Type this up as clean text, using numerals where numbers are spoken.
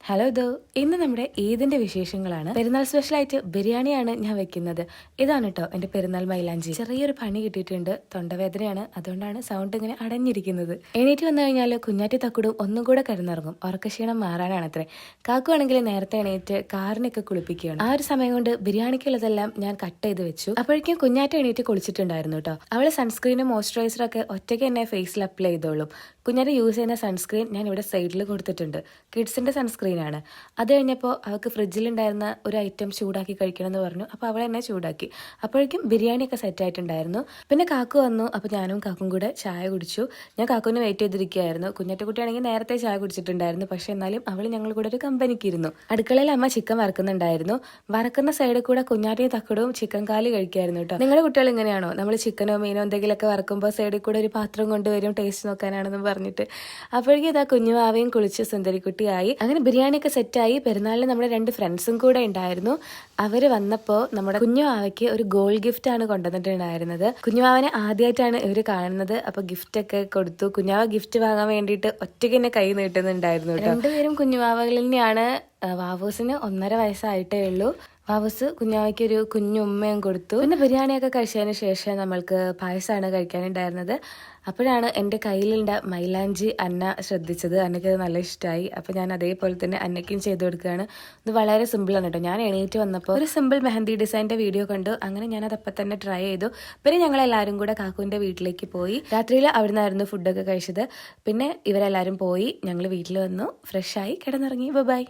Hello ദോ, ഇന്ന് നമ്മുടെ ഈദിന്റെ വിശേഷങ്ങളാണ്. പെരുന്നാൾ സ്പെഷ്യലായിട്ട് ബിരിയാണിയാണ് ഞാൻ വെക്കുന്നത്. ഇതാണ് കേട്ടോ എന്റെ പെരുന്നാൾ മൈലാഞ്ചി. ചെറിയൊരു പണി കിട്ടിയിട്ടുണ്ട്, തൊണ്ടവേദനയാണ്, അതുകൊണ്ടാണ് സൗണ്ട് ഇങ്ങനെ അടഞ്ഞിരിക്കുന്നത്. എണീറ്റ് വന്നു കഴിഞ്ഞാൽ കുഞ്ഞാറ്റി തക്കുടും ഒന്നും കൂടെ കിടന്നിറങ്ങും. ഉറക്കക്ഷീണം മാറാനാണത്രേ. കാക്കു ആണെങ്കിൽ നേരത്തെ എണീറ്റ് കാറിനൊക്കെ കുളിപ്പിക്കുകയാണ്. ആ ഒരു സമയം കൊണ്ട് ബിരിയാണിക്കുള്ളതെല്ലാം ഞാൻ കട്ട് ചെയ്ത് വെച്ചു. അപ്പോഴേക്കും കുഞ്ഞാറ്റ എണീറ്റ് കുളിച്ചിട്ടുണ്ടായിരുന്നു കേട്ടോ. അവള് സൺസ്ക്രീനും മോയ്സ്ചറൈസറും ഒക്കെ ഒറ്റയ്ക്ക് തന്നെ ഫേസിൽ അപ്ലൈ ചെയ്തോളും. കുഞ്ഞാറ്റ യൂസ് ചെയ്യുന്ന സൺസ്ക്രീൻ ഞാൻ ഇവിടെ സൈഡിൽ കൊടുത്തിട്ടുണ്ട്. കിഡ്സിന്റെ സൺസ്ക്രീൻ ആണ്. അത് കഴിഞ്ഞപ്പോൾ അവൾക്ക് ഫ്രിഡ്ജിലുണ്ടായിരുന്ന ഒരു ഐറ്റം ചൂടാക്കി കഴിക്കണം എന്ന് പറഞ്ഞു. അപ്പോൾ അവൾ എന്നെ ചൂടാക്കി. അപ്പോഴേക്കും ബിരിയാണിയൊക്കെ സെറ്റ് ആയിട്ടുണ്ടായിരുന്നു. പിന്നെ കാക്കു വന്നു. അപ്പോൾ ഞാനും കാക്കും കൂടെ ചായ കുടിച്ചു. ഞാൻ കാക്കുവിനെ വെയിറ്റ് ചെയ്തിരിക്കുകയായിരുന്നു. കുഞ്ഞാറ്റക്കുട്ടിയാണെങ്കിൽ നേരത്തെ ചായ കുടിച്ചിട്ടുണ്ടായിരുന്നു. പക്ഷെ എന്നാലും അവൾ ഞങ്ങൾ കൂടെ ഒരു കമ്പനിക്ക് ഇരുന്നു. അടുക്കളയിൽ അമ്മ ചിക്കൻ വറക്കുന്നുണ്ടായിരുന്നു. വറക്കുന്ന സൈഡിൽ കൂടെ കുഞ്ഞാറ്റിയും തക്കടവും ചിക്കൻ കാലി കഴിക്കായിരുന്നു കേട്ടോ. നിങ്ങളുടെ കുട്ടികൾ ഇങ്ങനെയാണോ? നമ്മൾ ചിക്കനോ മീനോ എന്തെങ്കിലുമൊക്കെ വറക്കുമ്പോൾ സൈഡിൽ കൂടെ ഒരു പാത്രം കൊണ്ടുവരും ടേസ്റ്റ് നോക്കാനാണെന്ന് പറഞ്ഞിട്ട്. അപ്പോഴേക്കും ഇതാ കുഞ്ഞുമാവയും കുളിച്ച് സുന്ദരിക്കുട്ടിയായി. അങ്ങനെ ബിരിയാണിയൊക്കെ സെറ്റായി. പെരുന്നാളിന് നമ്മുടെ 2 ഫ്രണ്ട്സും കൂടെ ഉണ്ടായിരുന്നു. അവര് വന്നപ്പോൾ നമ്മുടെ കുഞ്ഞുമാവയ്ക്ക് ഒരു ഗോൾഡ് ഗിഫ്റ്റ് ആണ് കൊണ്ടുവന്നിട്ടുണ്ടായിരുന്നത്. കുഞ്ഞുമാവനെ ആദ്യമായിട്ടാണ് ഇവര് കാണുന്നത്. അപ്പൊ ഗിഫ്റ്റ് ഒക്കെ കൊടുത്തു. കുഞ്ഞുമാവ ഗിഫ്റ്റ് വാങ്ങാൻ വേണ്ടിയിട്ട് ഒറ്റയ്ക്ക് തന്നെ കൈ നീട്ടുന്നുണ്ടായിരുന്നു. 2 പേരും കുഞ്ഞുമാവകളിൽ തന്നെയാണ്. വാവൂസിന് 1.5 വയസ്സായിട്ടേ ഉള്ളൂ. വാവൂസ് കുഞ്ഞാവയ്ക്ക് ഒരു കുഞ്ഞുമ്മയും കൊടുത്തു. പിന്നെ ബിരിയാണിയൊക്കെ കഴിച്ചതിന് ശേഷം നമ്മൾക്ക് പായസമാണ് കഴിക്കാനുണ്ടായിരുന്നത്. അപ്പോഴാണ് എൻ്റെ കയ്യിലുണ്ട മൈലാഞ്ചി അന്ന ശ്രദ്ധിച്ചത്. അന്നയ്ക്ക് അത് നല്ല ഇഷ്ടമായി. അപ്പോൾ ഞാൻ അതേപോലെ തന്നെ അന്നയ്ക്കും ചെയ്ത് കൊടുക്കുകയാണ്. ഇത് വളരെ സിമ്പിളാണ് കേട്ടോ. ഞാൻ എണീറ്റ് വന്നപ്പോൾ ഒരു സിമ്പിൾ മെഹന്തി ഡിസൈൻ്റെ വീഡിയോ കണ്ടു. അങ്ങനെ ഞാൻ അതപ്പം തന്നെ ട്രൈ ചെയ്തു. പിന്നെ ഞങ്ങളെല്ലാവരും കൂടെ കാക്കുവിൻ്റെ വീട്ടിലേക്ക് പോയി. രാത്രിയിൽ അവിടെ നിന്നായിരുന്നു ഫുഡൊക്കെ കഴിച്ചത്. പിന്നെ ഇവരെല്ലാവരും പോയി. ഞങ്ങൾ വീട്ടിൽ വന്നു, ഫ്രഷായി കിടന്നിറങ്ങി. ബൈ.